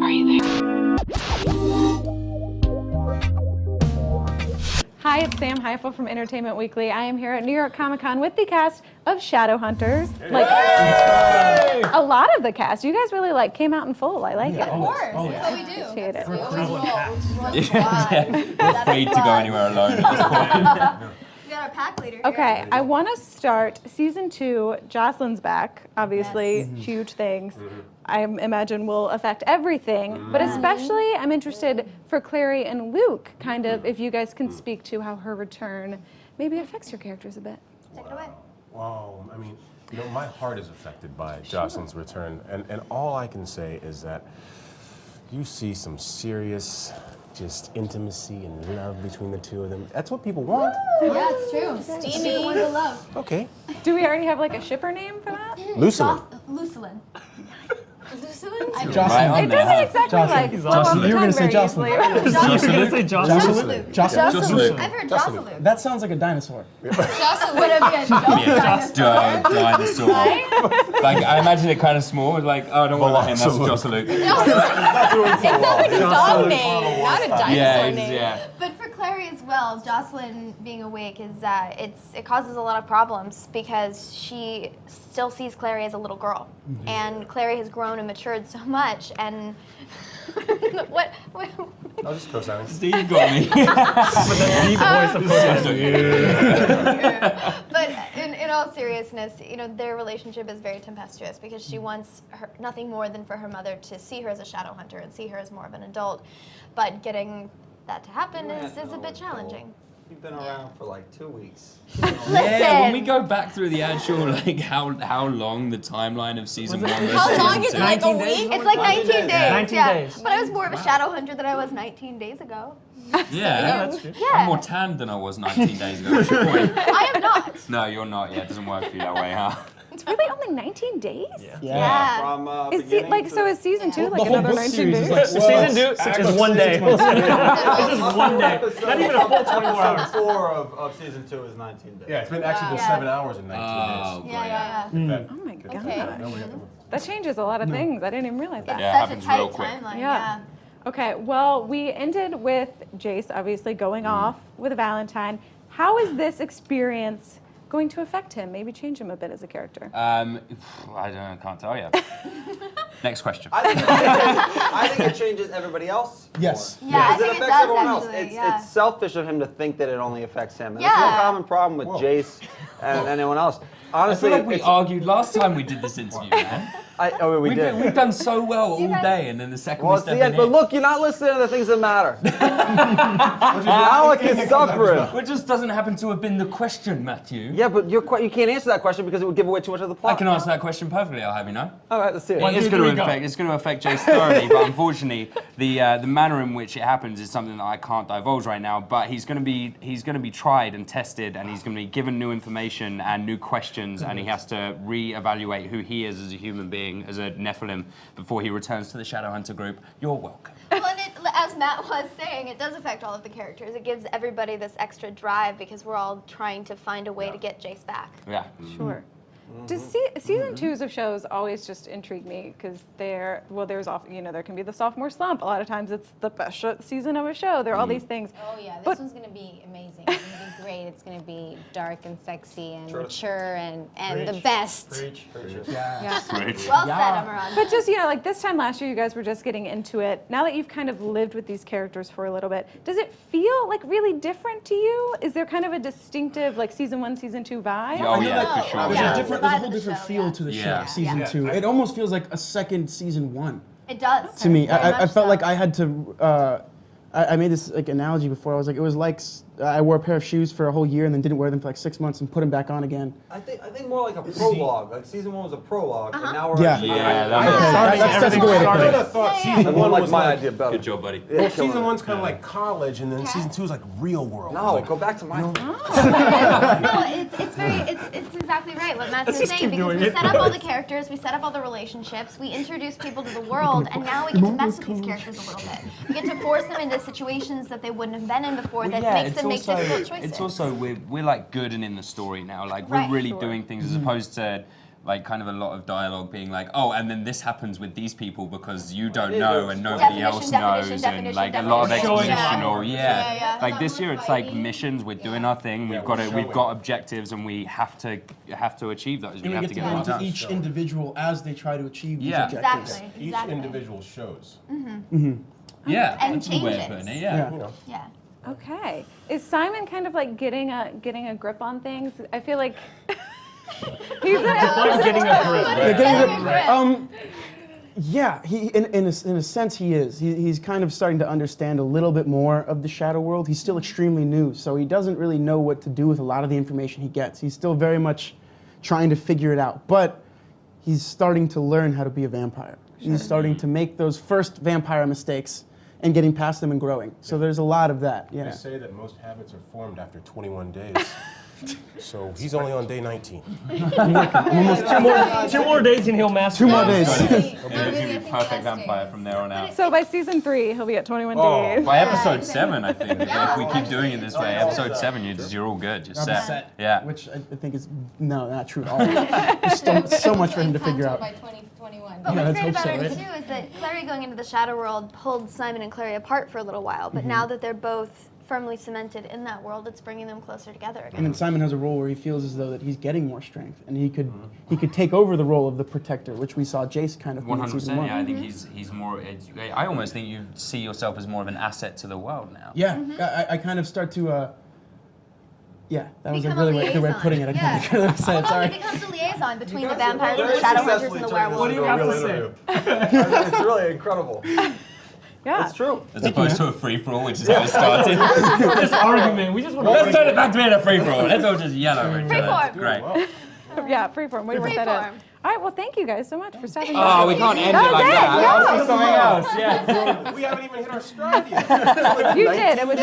Are you there? Hi, it's Sam Heifel from Entertainment Weekly. I am here at New York Comic Con with the cast of Shadowhunters. Like a lot of the cast. You guys really came out in full. I like it. Of course, that's what we do. Appreciate it. We always roll, which is what's We're afraid to go anywhere alone at this point. We got our pack leader here. Okay, I want to start season 2. Jocelyn's back, obviously, huge things. I imagine will affect everything, but especially I'm interested for Clary and Luke, kind of, if you guys can speak to how her return maybe affects your characters a bit. Take it away. Wow, I mean, my heart is affected by Jocelyn's return, and all I can say is that you see some serious just intimacy and love between the two of them. That's what people want. Yeah, it's true. Steamy. Ones of love. Okay. Do we already have a shipper name for that? Lucelyn. Lucelyn. Lucelyn? Right on It there, doesn't exactly flip off the You were tongue gonna say very Jocelyn. easily. You were gonna say Jocelyn. Jocelyn? I've heard Jocelyn. That sounds like a dinosaur. Jocelyn would have been Dinosaur. Like, I imagine it kind of small. Like, oh, don't worry about him, that's Jocelyn. It sounds like a dog name, not a dinosaur name. Yeah. But for Clary as well, Jocelyn being awake is it causes a lot of problems because she still sees Clary as a little girl, and Clary has grown and matured so much. And what? I'll just co-sign. Steve got me. Deep voice of course. But in all seriousness, their relationship is very tempestuous because she wants nothing more than for her mother to see her as a shadow hunter and see her as more of an adult. But getting that to happen is a bit challenging. You've been around for like 2 weeks. Yeah, when we go back through the actual, how long the timeline of season 1 was. How long is it? Like a 19 days? week? It's like 19 days. 19 yeah. days. But I was more of a shadow hunter than I was 19 days ago. Yeah, that's true. I'm more tanned than I was 19 days ago. What's your point? I am not. No, you're not. Yeah, it doesn't work for you that way, huh? It's really only 19 days? Yeah. From Is season 2 The whole another book 19 series days? is like season 2 is 1 day. It's just 1 day. Not even a full 24 hours. Episode 4 of season 2 is 19 days. Yeah, it's been actually been Yeah. 7 hours and 19 days. Yeah. Oh my god. Okay. That changes a lot of things. I didn't even realize that. It's Yeah, it such a happens real tight quick. timeline. Yeah. Okay, well, we ended with Jace obviously going off with a Valentine. How is this experience going to affect him? Maybe change him a bit as a character? I don't know, can't tell you. Next question. I think it changes everybody else. Yes. more. Yeah, I Because think it affects does everyone else. actually, yeah. It's selfish of him to think that it only affects him. And Yeah. That's no common problem with Jace and anyone else. I Honestly, feel like we it's- argued last time we did this interview, man. we did. We've done so well all day, and then the second Well, we it's step the end. in But here- look, you're not listening to the things that matter. Alec is suffering. It just doesn't happen to have been the question, Matthew. Yeah, but you can't answer that question because it would give away too much of the plot. I can answer that question perfectly, I'll have you know. All right, let's see it. It's going to affect Jace thoroughly, but unfortunately, the manner in which it happens is something that I can't divulge right now. But he's going to be tried and tested, and he's going to be given new information and new questions, and he has to re-evaluate who he is as a human being, as a Nephilim, before he returns to the Shadowhunter group. You're welcome. Well, and as Matt was saying, it does affect all of the characters. It gives everybody this extra drive because we're all trying to find a way to get Jace back. Yeah. Sure. Does season 2s of shows always just intrigue me because there can be the sophomore slump. A lot of times it's the best season of a show. There are all these things. Oh yeah, this But- one's gonna be amazing. It's gonna be great. It's gonna be dark and sexy and mature and the best. Yeah. Well said, Emeraude. But just, this time last year, you guys were just getting into it. Now that you've kind of lived with these characters for a little bit, does it feel really different to you? Is there kind of a distinctive season 1, season 2 vibe? Oh yeah, for sure. There's a whole different feel to the Yeah. show, season Yeah. 2. It almost feels like a second season 1 It does. to me. Very I much felt so. like I had to. I made this analogy before. It was like I wore a pair of shoes for a whole year and then didn't wear them for 6 months and put them back on again. I think more like a prologue. Like season 1 was a prologue, and now we're Yeah. actually. That's a good way to I put kind it. of thought Yeah. season I 1 like was my idea better. Good job, buddy. Well, season 1's kind of like college, and then season 2 is like real world. No, go back to my. No, it's exactly right what Matt's been saying because we set up all the characters, we set up all the relationships, we introduce people to the world, and now we get to mess with these characters a little bit. We get to force them into situations that they wouldn't have been in before that makes them make difficult choices. It's also we're good and in the story now. Like Right. we're really doing things as opposed to like kind of a lot of dialogue being like, oh, and then this happens with these people because you don't know and nobody else knows, and like a lot of expositional, Like this year, it's like missions. We're doing our thing. We've got objectives, and we have to achieve those. And we get to go into each individual as they try to achieve these objectives. Exactly. Each individual shows. Yeah, And that's a way of changes. putting it, You know. Yeah. Okay. Is Simon kind of like getting a grip on things? I feel like he's Getting a grip. Yeah, he in a sense he is. He's kind of starting to understand a little bit more of the shadow world. He's still extremely new, so he doesn't really know what to do with a lot of the information he gets. He's still very much trying to figure it out, but he's starting to learn how to be a vampire. He's starting to make those first vampire mistakes and getting past them and growing. So there's a lot of that. Yeah. They say that most habits are formed after 21 days. So he's only on day 19. Two more days and he'll master. 2 more days. He's gonna be perfect vampire from there on out. So by season 3, he'll be at 21 Oh, days. by episode 7, I think, if we keep doing it this way, episode 7, you're all good. You're set. Yeah. Which I think is not true at all. There's so much for him to figure out. By 2021. But Yeah, what's let's great hope about so, it right? too is that Clary going into the shadow world pulled Simon and Clary apart for a little while, but now that they're both firmly cemented in that world, it's bringing them closer together And again. then Simon has a role where he feels as though that he's getting more strength, and he could take over the role of the protector, which we saw Jace kind of. 100%. Yeah, I think he's more. I almost think you see yourself as more of an asset to the world now. Yeah, I kind of start to. Yeah, that was a Become a really good way of liaison. putting it. I Yeah. can't say it. Although Sorry. he becomes a liaison between the guys vampires and very the Shadowhunters successfully and the turned this werewolves. What do you into a have real to interview. It's really incredible. Yeah. It's true. As opposed to a free-for-all, which is how it started. This argument, we just want to. Let's turn it back to being a free-for-all. Let's all just yell over each other. Freeform. Great. Yeah, freeform. Way to work that in. Freeform. All right, well, thank you guys so much for stopping by. Oh, we can't end it like that. Let's do something else. Yeah. We haven't even hit our stride yet. You did. It was